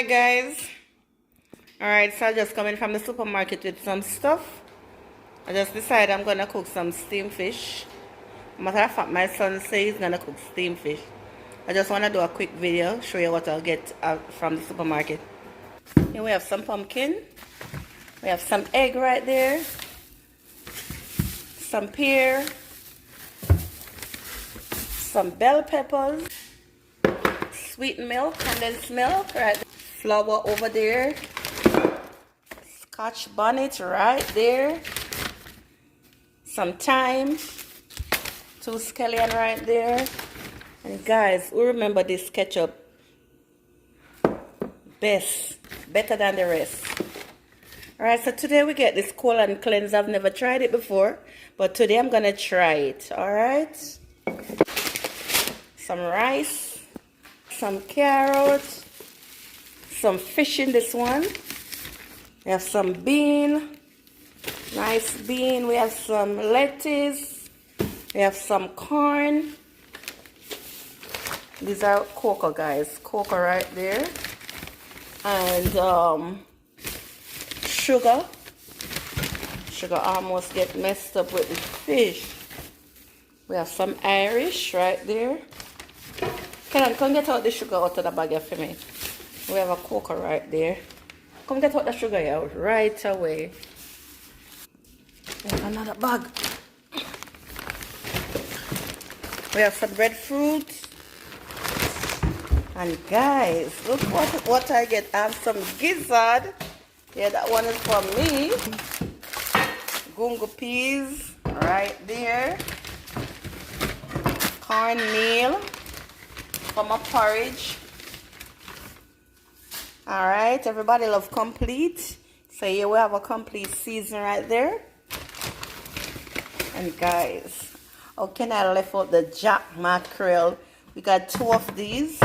Hi guys. Alright, so I just come in from the supermarket with some stuff. I just decided I'm gonna cook some steamed fish. Matter of fact, my son says he's gonna cook steamed fish. I just wanna do a quick video, show you what I'll get out from the supermarket. Here we have some pumpkin. We have some egg right there. Some pear. Some bell peppers. Sweetened milk, condensed milk, right there. Flour over there. Scotch bonnet right there. Some thyme. 2 scallion right there. And guys, who remember this ketchup? Better than the rest. Alright, so today we get this colon cleanse. I've never tried it before, but today I'm gonna try it. Alright. Some rice, some carrots, some fish in this one. We have some bean, nice bean. We have some lettuce. We have some corn. These are cocoa, guys. Cocoa right there. And sugar. Sugar almost get messed up with the fish. We have some Irish right there. Come get out the sugar out of the bag here for me. We have a cocoa right there. Come get out the sugar out right away. We have another bag. We have some breadfruit. And guys, look what I get. I have some gizzard. Yeah, that one is for me. Gungo peas right there. Cornmeal for my porridge. Alright, everybody love complete. So here we have a complete season right there. And guys, how can I left out the jack mackerel? We got 2 of these.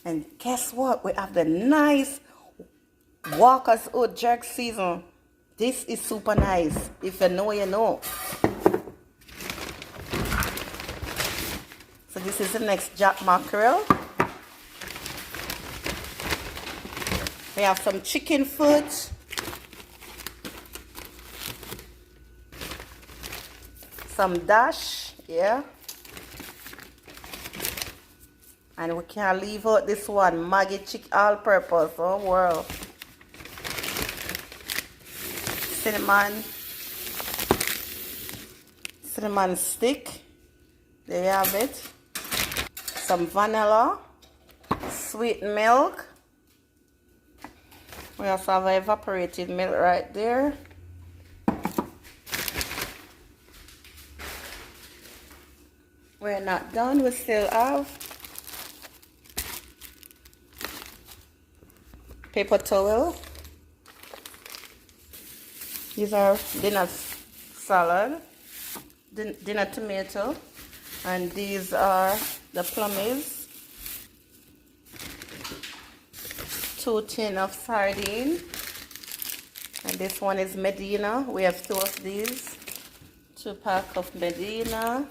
And guess what? We have the nice Walker's Oat jerk season. This is super nice. If you know, you know. So this is the next jack mackerel. We have some chicken foot. Some dash, yeah. And we can't leave out this one, Maggie chick all-purpose. Oh world. Cinnamon stick. There you have it. Some vanilla, sweet milk. We also have evaporated milk right there. We're not done, we still have paper towel. These are dinner salad, dinner tomato, and these are the plummies. 2 tin of sardine, and this one is Medina. We have 2 of these. 2 pack of Medina,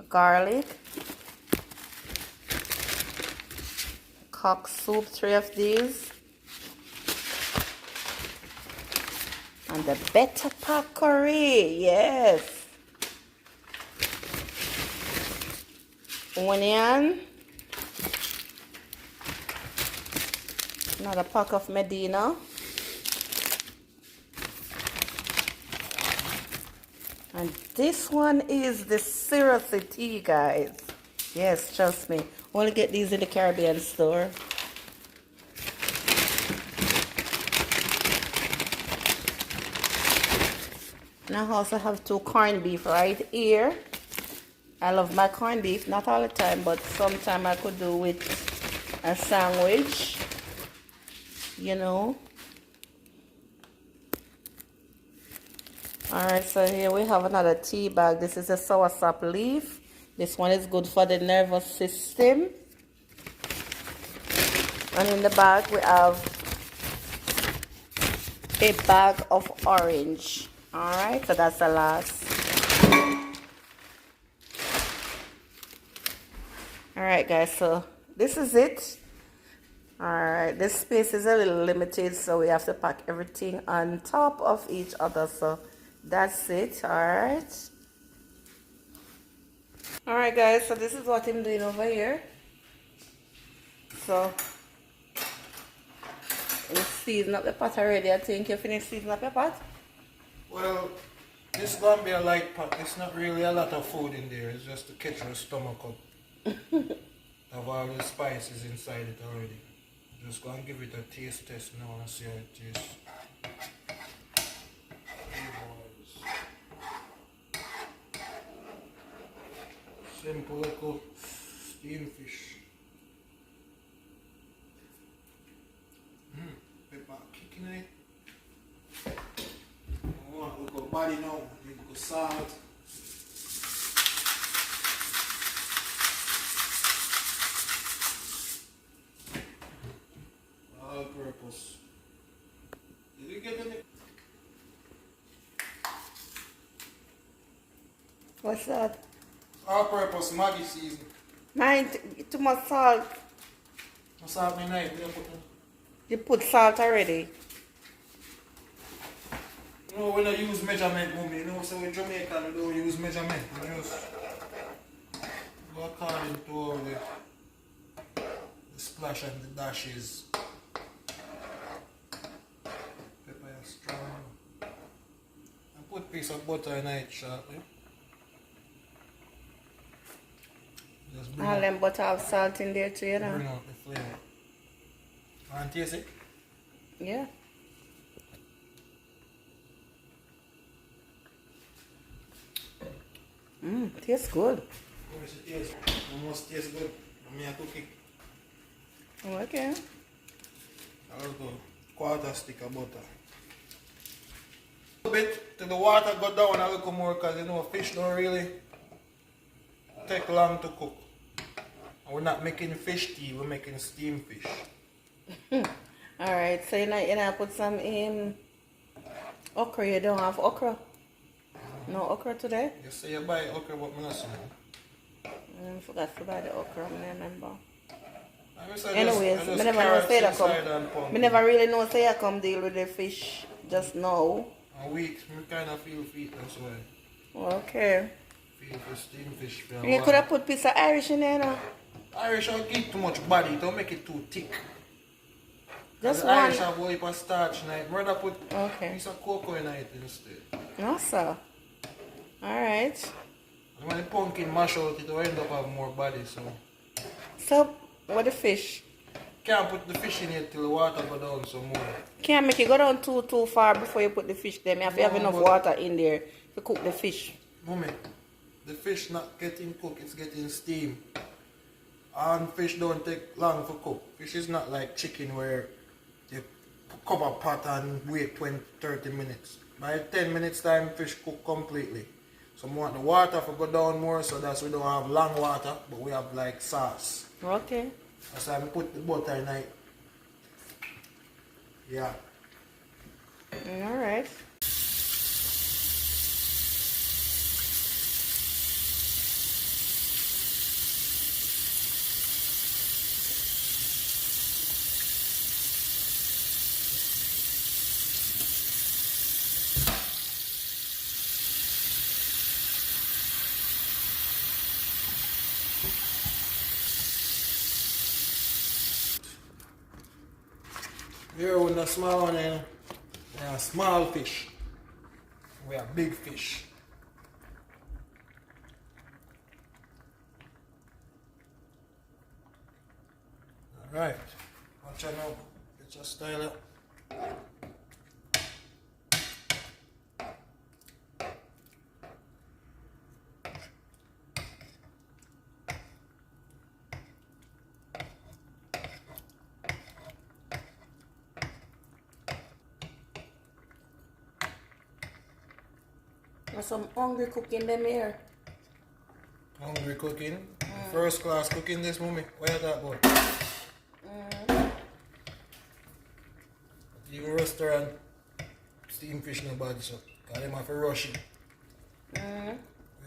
garlic, cock soup, 3 of these, and the better pack curry, yes. Onion, another pack of Medina, and this one is the Syrupy tea, guys. Yes, trust me, only get these in the Caribbean store. And I also have 2 corned beef right here. I love my corned beef, not all the time, but sometime I could do with a sandwich, you know. Alright, so here we have another tea bag. This is a soursop leaf. This one is good for the nervous system. And in the bag we have a bag of orange. Alright, so that's the last. Alright guys, so this is it. Alright, this space is a little limited, so we have to pack everything on top of each other. So that's it. Alright. Alright guys, so this is what I'm doing over here. So you season up the pot already. I think you finished seasoning up your pot? Well, this is gonna be a light pot. It's not really a lot of food in there. It's just to catch your stomach up. Have all the spices inside it already. Just gonna give it a taste test now and see how it tastes. Simple little steamed fish. Pepper kicking it. I want a little body now, a little salt. All purpose. Did you get any? What's that? All purpose Maggi season. Mine, too much salt. No salt in it. You put salt already. No, we don't use measurement, mommy. You know, so we Jamaican we don't use measurement. We just go according to all the splash and the dashes. Pepper is strong. And put a piece of butter in it shortly. Just bring All out, them butter have salt in there too, you know. bring out the flavor. And taste it. Yeah. Tastes good. How does it taste? Almost tastes good. Me a cook it. Okay. I'll go quarter stick of butter. A bit till the water go down a little more because you know fish don't really take long to cook. And we're not making fish tea, we're making steamed fish. Alright, so you know put some okra. You don't have okra? No okra today? You say you buy okra but me not see. I forgot to buy the okra, I remember. Anyways, I never know say that come. I never really know say I come deal with the fish just now. A week, me kind of feel feet, that's why. Okay. Feel for steamed fish for a You while. could have put piece of Irish in there now. Irish don't give too much body, don't make it too thick. Just the one. Irish have a heap of starch in it. Rather put Okay. a piece of cocoa in it instead. Also. Alright. And when the pumpkin mash out, it will end up having more body, so. So, what the fish? Can't put the fish in it till the water go down some more. Can't make it go down too far before you put the fish there. You have to have No, enough but- water in there to cook the fish. Mommy, the fish not getting cooked, it's getting steam. And fish don't take long for cook. Fish is not like chicken where you cover pot and wait 20-30 minutes. By 10 minutes time, fish cook completely. So we want the water to go down more, so that's we don't have long water, but we have like sauce. Okay. That's why I put the butter in it. Yeah. Alright. Here with the small one, we have small fish. We have big fish. Alright, watch out now. Get your style up. There's some hungry cooking them here. Hungry cooking. First class cooking this mommy. What you talk about? Even restaurant steam fish no bad so. Cause them have to rush it. We have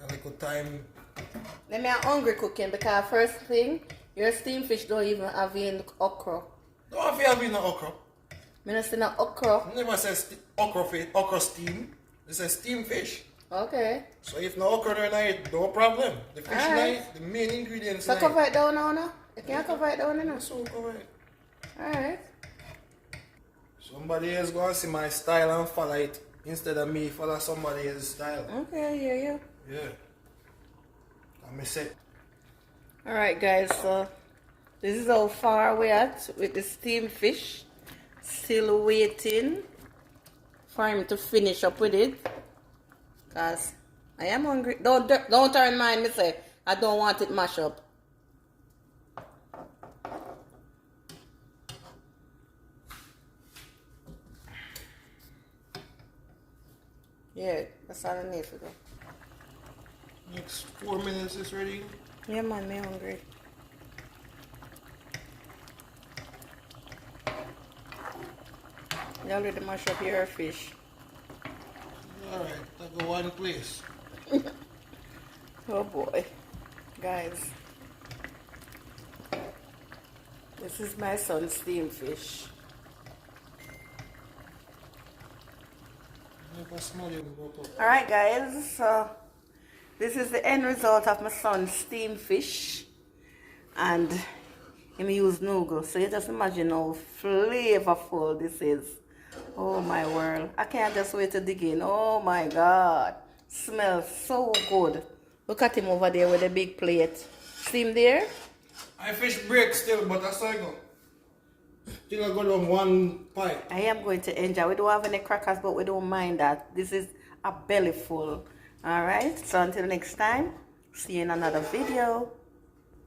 a little time Let me have hungry cooking because first thing, your steamed fish don't even have in okra. Don't have to have in the okra. I don't see no okra. Never says okra steam. It says steam fish. Okay. So if no okra there, night, no problem. The fish Alright. night, the main ingredients. So cover it down now, no? You can't cover it down now. So cover it. Alright. Somebody else go and see my style and follow it instead of me follow somebody else's style. Okay, yeah. Yeah. I'm set. Alright guys, so this is how far we're at with the steamed fish. Still waiting for him to finish up with it. Cause I am hungry. Don't turn mine, me say. I don't want it mashed up. Yeah, that's all I need for go. Next 4 minutes is ready. Yeah man, me hungry. You already mash up your fish. Alright, that go one place. Oh boy. Guys. This is my son's steamed fish. Never smell you go up. Alright guys, so this is the end result of my son's steamed fish. And him use nougat. So you just imagine how flavorful this is. Oh my world. I can't just wait to dig in. Oh my god. Smells so good. Look at him over there with a big plate. See him there? I fish break still, but I saw go. Still I go down one pie. I am going to enjoy. We don't have any crackers, but we don't mind that. This is a belly full. Alright, so until next time, see you in another video.